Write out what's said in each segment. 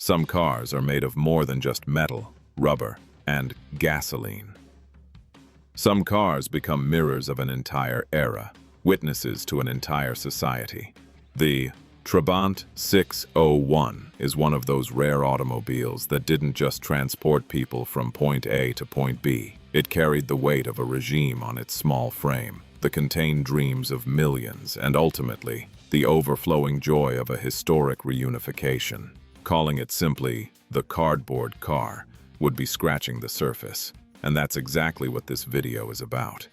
Some cars are made of more than just metal, rubber, and gasoline. Some cars become mirrors of an entire era, witnesses to an entire society. The Trabant 601 is one of those rare automobiles that didn't just transport people from point A to point B. It carried the weight of a regime on its small frame, the contained dreams of millions, and ultimately, the overflowing joy of a historic reunification. Calling it simply the cardboard car would be scratching the surface, and that's exactly what this video is about.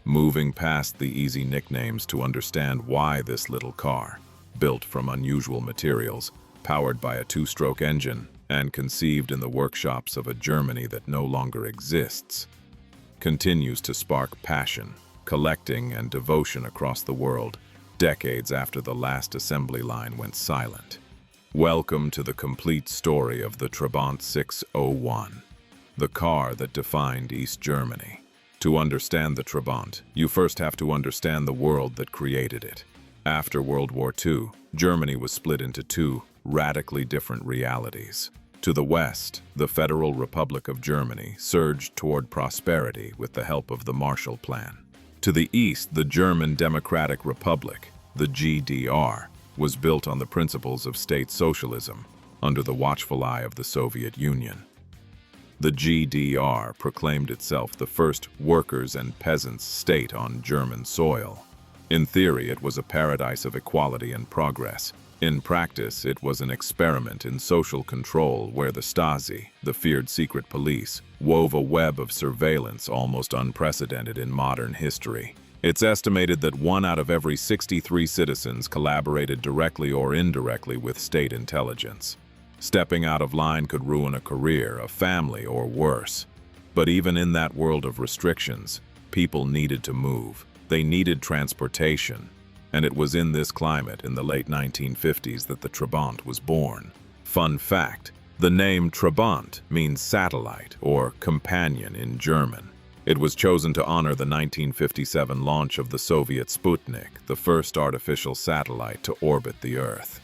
Moving past the easy nicknames to understand why this little car, built from unusual materials, powered by a two-stroke engine, and conceived in the workshops of a Germany that no longer exists, continues to spark passion, collecting, and devotion across the world, decades after the last assembly line went silent. Welcome to the complete story of the Trabant 601, the car that defined East Germany. To understand the Trabant, you first have to understand the world that created it. After World War II, Germany was split into two radically different realities. To the west, the Federal Republic of Germany surged toward prosperity with the help of the Marshall Plan. To the east, the German Democratic Republic, the GDR, was built on the principles of state socialism under the watchful eye of the Soviet Union. The GDR proclaimed itself the first workers' and peasants' state on German soil. In theory, it was a paradise of equality and progress. In practice, it was an experiment in social control where the Stasi, the feared secret police, wove a web of surveillance almost unprecedented in modern history. It's estimated that 1 out of every 63 citizens collaborated directly or indirectly with state intelligence. Stepping out of line could ruin a career, a family, or worse. But even in that world of restrictions, people needed to move. They needed transportation. And it was in this climate in the late 1950s that the Trabant was born. Fun fact, the name Trabant means satellite or companion in German. It was chosen to honor the 1957 launch of the Soviet Sputnik, the first artificial satellite to orbit the Earth.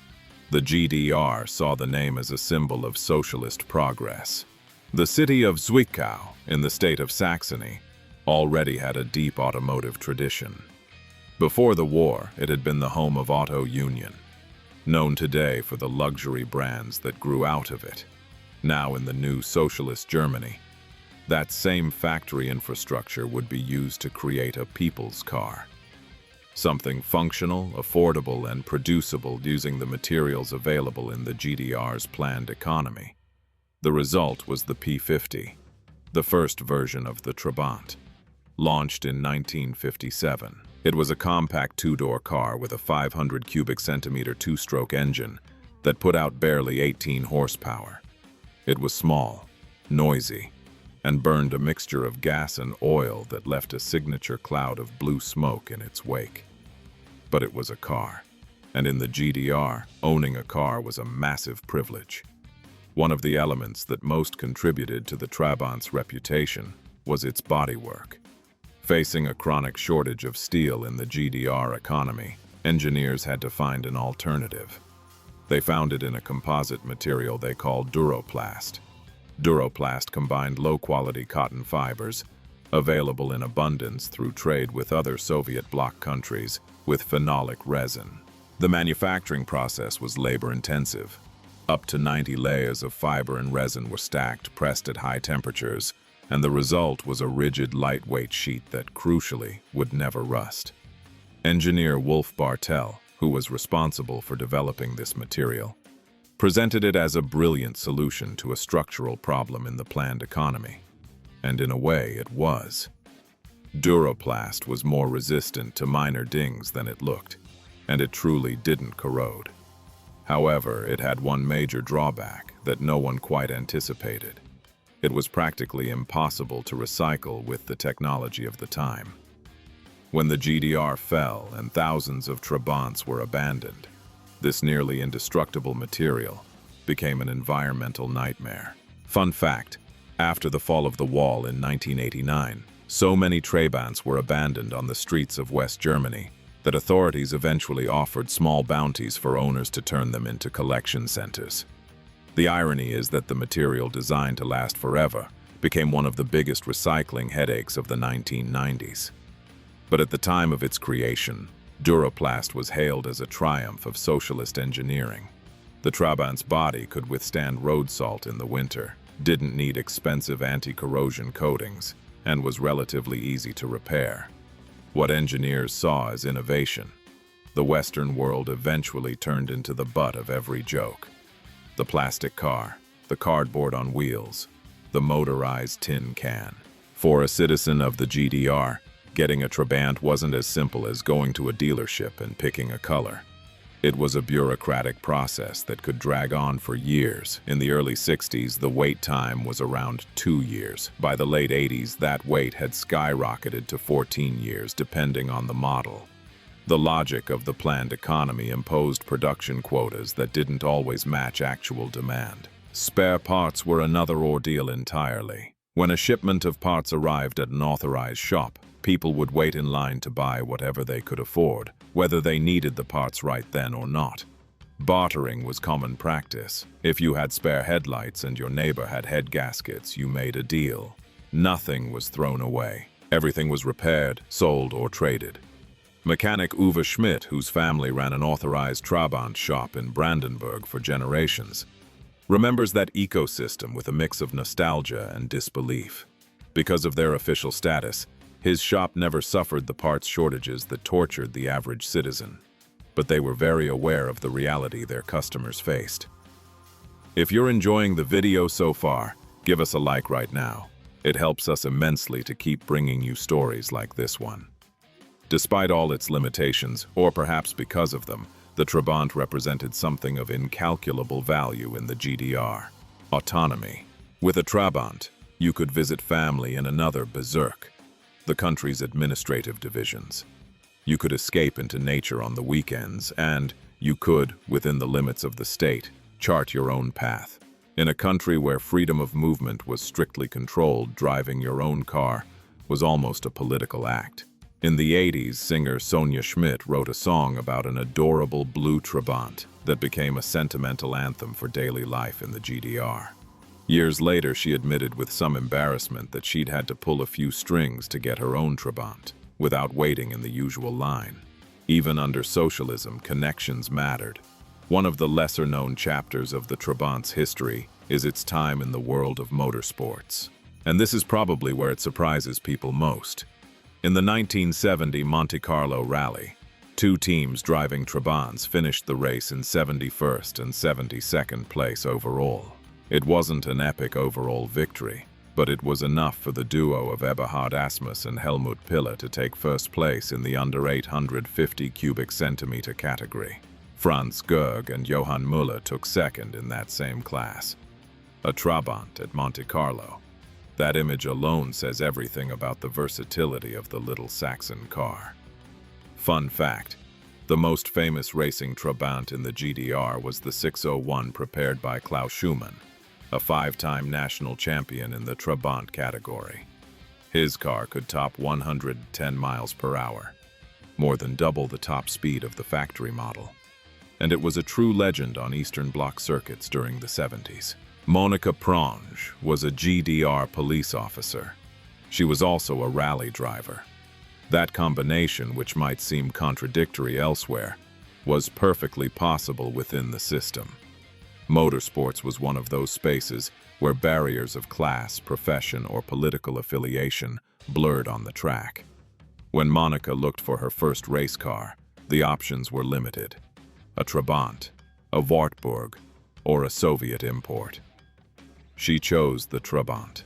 The GDR saw the name as a symbol of socialist progress. The city of Zwickau, in the state of Saxony, already had a deep automotive tradition. Before the war, it had been the home of Auto Union, known today for the luxury brands that grew out of it. Now in the new socialist Germany, that same factory infrastructure would be used to create a people's car. Something functional, affordable, and producible using the materials available in the GDR's planned economy. The result was the P50, the first version of the Trabant. Launched in 1957, it was a compact two-door car with a 500 cubic centimeter two-stroke engine that put out barely 18 horsepower. It was small, noisy, and burned a mixture of gas and oil that left a signature cloud of blue smoke in its wake. But it was a car, and in the GDR, owning a car was a massive privilege. One of the elements that most contributed to the Trabant's reputation was its bodywork. Facing a chronic shortage of steel in the GDR economy, engineers had to find an alternative. They found it in a composite material they called Duroplast. Duroplast combined low-quality cotton fibers, available in abundance through trade with other Soviet bloc countries, with phenolic resin. The manufacturing process was labor-intensive. Up to 90 layers of fiber and resin were stacked, pressed at high temperatures, and the result was a rigid, lightweight sheet that, crucially, would never rust. Engineer Wolf Bartel, who was responsible for developing this material, presented it as a brilliant solution to a structural problem in the planned economy. And in a way, it was. Duroplast was more resistant to minor dings than it looked, and it truly didn't corrode. However, it had one major drawback that no one quite anticipated. It was practically impossible to recycle with the technology of the time. When the GDR fell and thousands of Trabants were abandoned, this nearly indestructible material became an environmental nightmare. Fun fact, after the fall of the wall in 1989, so many Trabants were abandoned on the streets of West Germany that authorities eventually offered small bounties for owners to turn them into collection centers. The irony is that the material designed to last forever became one of the biggest recycling headaches of the 1990s. But at the time of its creation, Duroplast was hailed as a triumph of socialist engineering. The Trabant's body could withstand road salt in the winter, didn't need expensive anti-corrosion coatings, and was relatively easy to repair. What engineers saw as innovation, the Western world eventually turned into the butt of every joke. The plastic car, the cardboard on wheels, the motorized tin can. For a citizen of the GDR, getting a Trabant wasn't as simple as going to a dealership and picking a color. It was a bureaucratic process that could drag on for years. In the early 60s, the wait time was around 2 years. By the late 80s, that wait had skyrocketed to 14 years, depending on the model. The logic of the planned economy imposed production quotas that didn't always match actual demand. Spare parts were another ordeal entirely. When a shipment of parts arrived at an authorized shop, people would wait in line to buy whatever they could afford, whether they needed the parts right then or not. Bartering was common practice. If you had spare headlights and your neighbor had head gaskets, you made a deal. Nothing was thrown away. Everything was repaired, sold, or traded. Mechanic Uwe Schmidt, whose family ran an authorized Trabant shop in Brandenburg for generations, remembers that ecosystem with a mix of nostalgia and disbelief. Because of their official status, his shop never suffered the parts shortages that tortured the average citizen, but they were very aware of the reality their customers faced. If you're enjoying the video so far, give us a like right now. It helps us immensely to keep bringing you stories like this one. Despite all its limitations, or perhaps because of them, the Trabant represented something of incalculable value in the GDR: autonomy. With a Trabant, you could visit family in another berserk, the country's administrative divisions. You could escape into nature on the weekends, and you could, within the limits of the state, chart your own path. In a country where freedom of movement was strictly controlled, driving your own car was almost a political act. In the 80s, singer Sonia Schmidt wrote a song about an adorable blue Trabant that became a sentimental anthem for daily life in the GDR. Years later, she admitted with some embarrassment that she'd had to pull a few strings to get her own Trabant, without waiting in the usual line. Even under socialism, connections mattered. One of the lesser-known chapters of the Trabant's history is its time in the world of motorsports. And this is probably where it surprises people most. In the 1970 Monte Carlo Rally, 2 teams driving Trabants finished the race in 71st and 72nd place overall. It wasn't an epic overall victory, but it was enough for the duo of Eberhard Asmus and Helmut Piller to take first place in the under 850 cubic centimeter category. Franz Gerg and Johann Müller took second in that same class. A Trabant at Monte Carlo. That image alone says everything about the versatility of the little Saxon car. Fun fact: the most famous racing Trabant in the GDR was the 601 prepared by Klaus Schumann, a 5-time national champion in the Trabant category. His car could top 110 miles per hour, more than double the top speed of the factory model. And it was a true legend on Eastern Bloc circuits during the 70s. Monika Pronge was a GDR police officer. She was also a rally driver. That combination, which might seem contradictory elsewhere, was perfectly possible within the system. Motorsports was one of those spaces where barriers of class, profession, or political affiliation blurred on the track. When Monika looked for her first race car, the options were limited: a Trabant, a Wartburg, or a Soviet import. She chose the Trabant,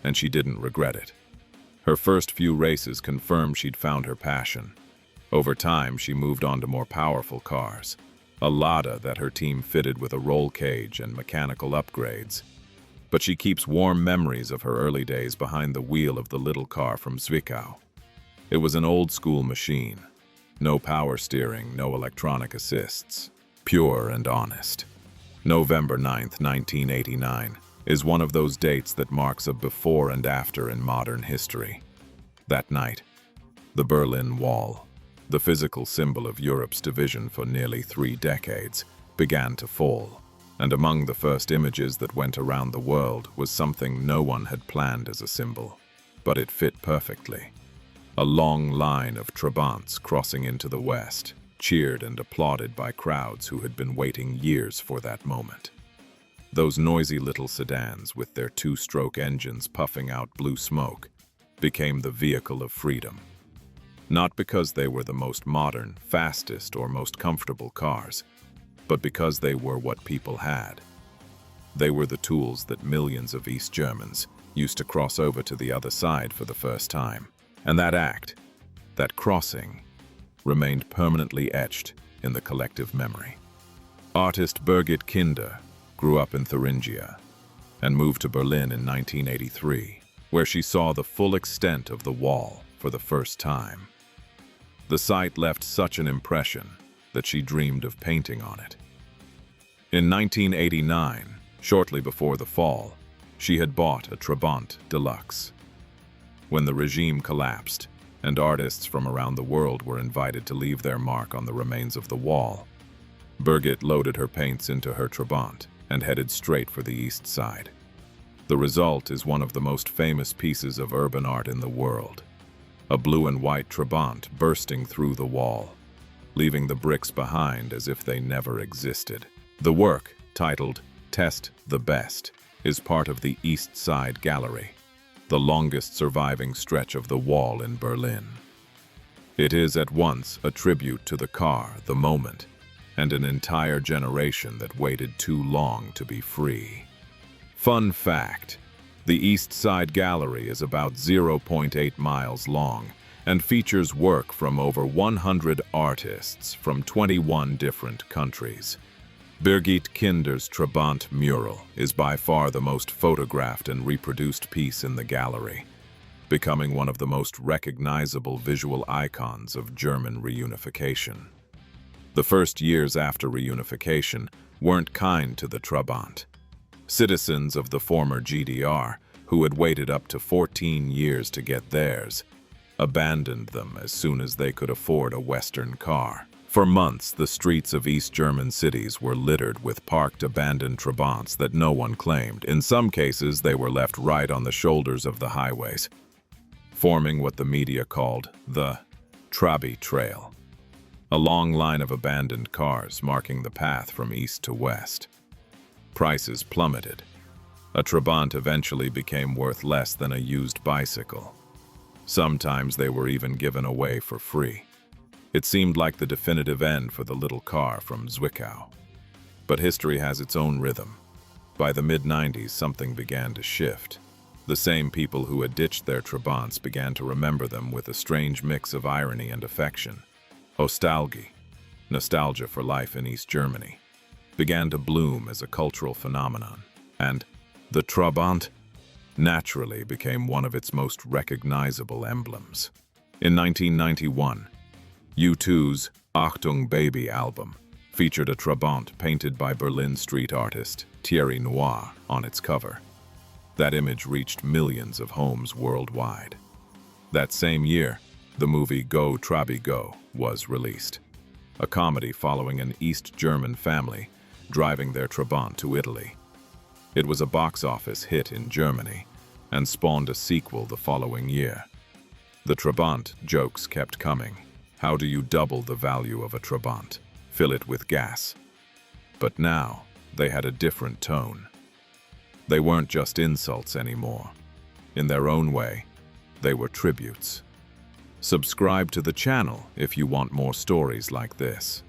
and she didn't regret it. Her first few races confirmed she'd found her passion. Over time, she moved on to more powerful cars, a Lada that her team fitted with a roll cage and mechanical upgrades. But she keeps warm memories of her early days behind the wheel of the little car from Zwickau. It was an old-school machine. No power steering, no electronic assists. Pure and honest. November 9th, 1989, is one of those dates that marks a before and after in modern history. That night, the Berlin Wall, the physical symbol of Europe's division for nearly 3 decades, began to fall, and among the first images that went around the world was something no one had planned as a symbol, but it fit perfectly. A long line of Trabants crossing into the west, cheered and applauded by crowds who had been waiting years for that moment. Those noisy little sedans with their two-stroke engines puffing out blue smoke became the vehicle of freedom. Not because they were the most modern, fastest, or most comfortable cars, but because they were what people had. They were the tools that millions of East Germans used to cross over to the other side for the first time. And that act, that crossing, remained permanently etched in the collective memory. Artist Birgit Kinder grew up in Thuringia and moved to Berlin in 1983, where she saw the full extent of the wall for the first time. The sight left such an impression that she dreamed of painting on it. In 1989, shortly before the fall, she had bought a Trabant Deluxe. When the regime collapsed and artists from around the world were invited to leave their mark on the remains of the wall, Birgit loaded her paints into her Trabant and headed straight for the east side. The result is one of the most famous pieces of urban art in the world, a blue and white Trabant bursting through the wall, leaving the bricks behind as if they never existed. The work, titled Test the Best, is part of the East Side Gallery, the longest surviving stretch of the wall in Berlin. It is at once a tribute to the car, the moment, and an entire generation that waited too long to be free. Fun fact: the East Side Gallery is about 0.8 miles long and features work from over 100 artists from 21 different countries. Birgit Kinder's Trabant mural is by far the most photographed and reproduced piece in the gallery, becoming one of the most recognizable visual icons of German reunification. The first years after reunification weren't kind to the Trabant. Citizens of the former GDR, who had waited up to 14 years to get theirs, abandoned them as soon as they could afford a Western car. For months, the streets of East German cities were littered with parked abandoned Trabants that no one claimed. In some cases, they were left right on the shoulders of the highways, forming what the media called the Trabi Trail, a long line of abandoned cars marking the path from east to west. Prices plummeted. A Trabant eventually became worth less than a used bicycle. Sometimes they were even given away for free. It seemed like the definitive end for the little car from Zwickau. But history has its own rhythm. By the mid-90s, something began to shift. The same people who had ditched their Trabants began to remember them with a strange mix of irony and affection. Nostalgia for life in East Germany, began to bloom as a cultural phenomenon, and the Trabant naturally became one of its most recognizable emblems. In 1991, U2's Achtung Baby album featured a Trabant painted by Berlin street artist Thierry Noir on its cover. That image reached millions of homes worldwide. That same year, the movie Go Trabi Go was released, a comedy following an East German family driving their Trabant to Italy. It was a box office hit in Germany and spawned a sequel the following year. The Trabant jokes kept coming. How do you double the value of a Trabant? Fill it with gas. But now, they had a different tone. They weren't just insults anymore. In their own way, they were tributes. Subscribe to the channel if you want more stories like this.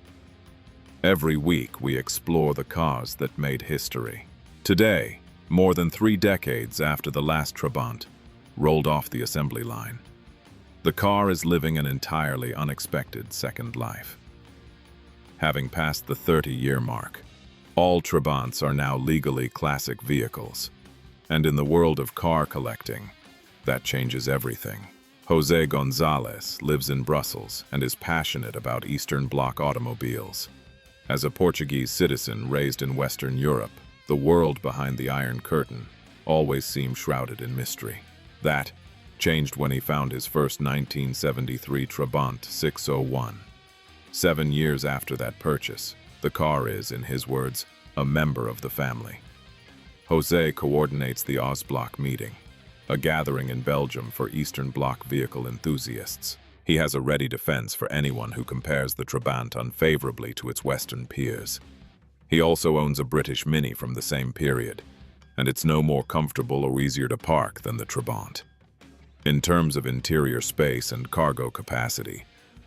Every week, we explore the cars that made history. Today, more than 3 decades after the last Trabant rolled off the assembly line, the car is living an entirely unexpected second life. Having passed the 30-year mark, all Trabants are now legally classic vehicles. And in the world of car collecting, that changes everything. Jose Gonzalez lives in Brussels and is passionate about Eastern Bloc automobiles. As a Portuguese citizen raised in Western Europe, the world behind the Iron Curtain always seemed shrouded in mystery. That changed when he found his first 1973 Trabant 601. 7 years after that purchase, the car is, in his words, a member of the family. Jose coordinates the Oostblok meeting, a gathering in Belgium for Eastern Bloc vehicle enthusiasts. He has a ready defense for anyone who compares the Trabant unfavorably to its Western peers. He also owns a British Mini from the same period, and it's no more comfortable or easier to park than the Trabant. In terms of interior space and cargo capacity,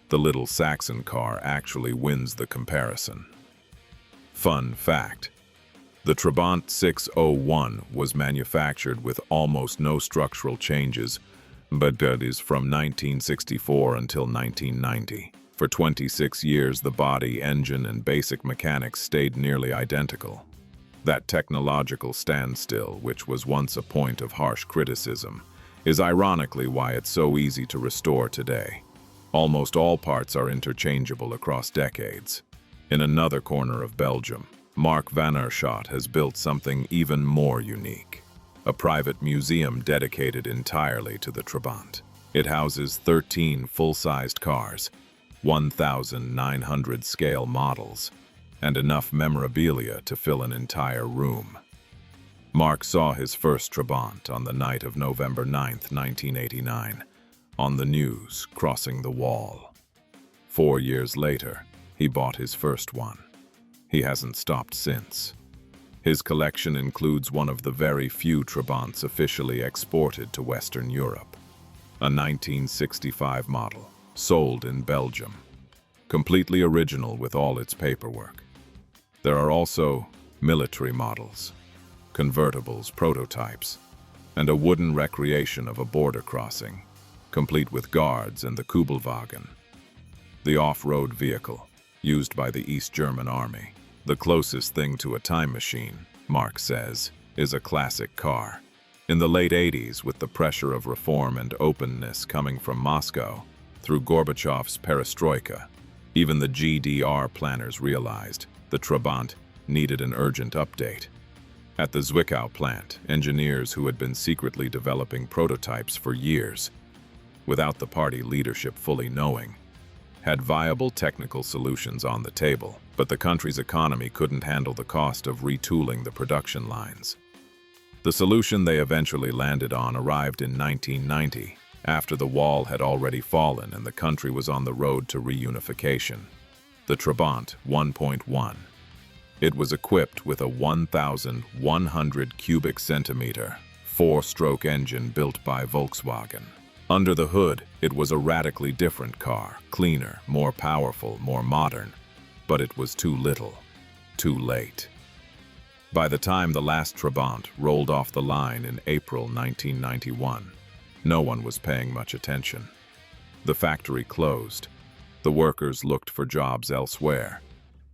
the little Saxon car actually wins the comparison. Fun fact: the Trabant 601 was manufactured with almost no structural changes, but that is from 1964 until 1990. For 26 years, the body, engine, and basic mechanics stayed nearly identical. That technological standstill, which was once a point of harsh criticism, is ironically why it's so easy to restore today. Almost all parts are interchangeable across decades. In another corner of Belgium, Mark van Aerschot has built something even more unique: a private museum dedicated entirely to the Trabant. It houses 13 full-sized cars, 1,900 scale models, and enough memorabilia to fill an entire room. Mark saw his first Trabant on the night of November 9, 1989, on the news crossing the wall. 4 years later, he bought his first one. He hasn't stopped since. His collection includes one of the very few Trabants officially exported to Western Europe, a 1965 model, sold in Belgium, completely original with all its paperwork. There are also military models, convertibles, prototypes, and a wooden recreation of a border crossing, complete with guards and the Kubelwagen, the off-road vehicle used by the East German Army. The closest thing to a time machine, Mark says, is a classic car. In the late 80s, with the pressure of reform and openness coming from Moscow through Gorbachev's perestroika, even the GDR planners realized the Trabant needed an urgent update. At the Zwickau plant, engineers who had been secretly developing prototypes for years, without the party leadership fully knowing, had viable technical solutions on the table, but the country's economy couldn't handle the cost of retooling the production lines. The solution they eventually landed on arrived in 1990, after the wall had already fallen and the country was on the road to reunification. The Trabant 1.1. It was equipped with a 1,100 cubic centimeter, 4-stroke engine built by Volkswagen. Under the hood, it was a radically different car, cleaner, more powerful, more modern, but it was too little, too late. By the time the last Trabant rolled off the line in April 1991, no one was paying much attention. The factory closed, the workers looked for jobs elsewhere,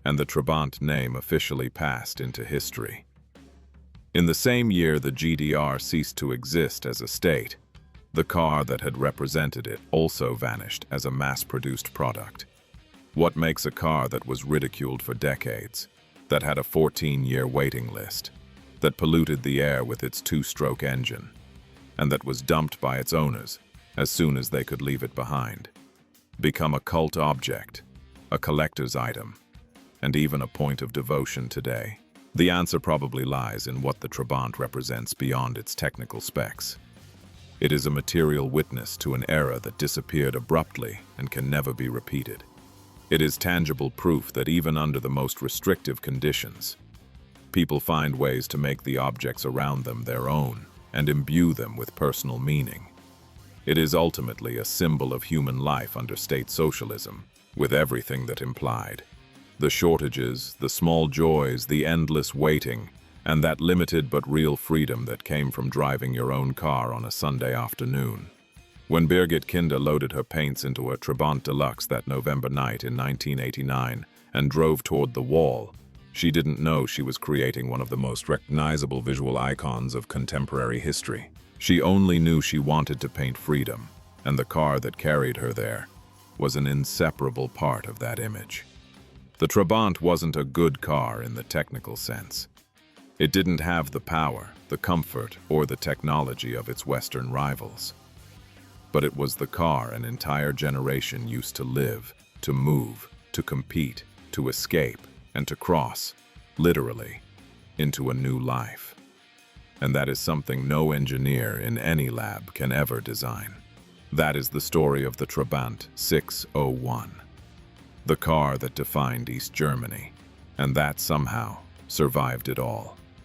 and the Trabant name officially passed into history. In the same year the GDR ceased to exist as a state, the car that had represented it also vanished as a mass-produced product. What makes a car that was ridiculed for decades, that had a 14-year waiting list, that polluted the air with its 2-stroke engine, and that was dumped by its owners as soon as they could leave it behind, become a cult object, a collector's item, and even a point of devotion today? The answer probably lies in what the Trabant represents beyond its technical specs. It is a material witness to an era that disappeared abruptly and can never be repeated. It is tangible proof that even under the most restrictive conditions, people find ways to make the objects around them their own and imbue them with personal meaning. It is ultimately a symbol of human life under state socialism, with everything that implied. The shortages, the small joys, the endless waiting, and that limited but real freedom that came from driving your own car on a Sunday afternoon. When Birgit Kinder loaded her paints into a Trabant Deluxe that November night in 1989 and drove toward the wall, she didn't know she was creating one of the most recognizable visual icons of contemporary history. She only knew she wanted to paint freedom, and the car that carried her there was an inseparable part of that image. The Trabant wasn't a good car in the technical sense. It didn't have the power, the comfort, or the technology of its Western rivals. But it was the car an entire generation used to live, to move, to compete, to escape, and to cross, literally, into a new life. And that is something no engineer in any lab can ever design. That is the story of the Trabant 601, the car that defined East Germany, and that somehow survived it all.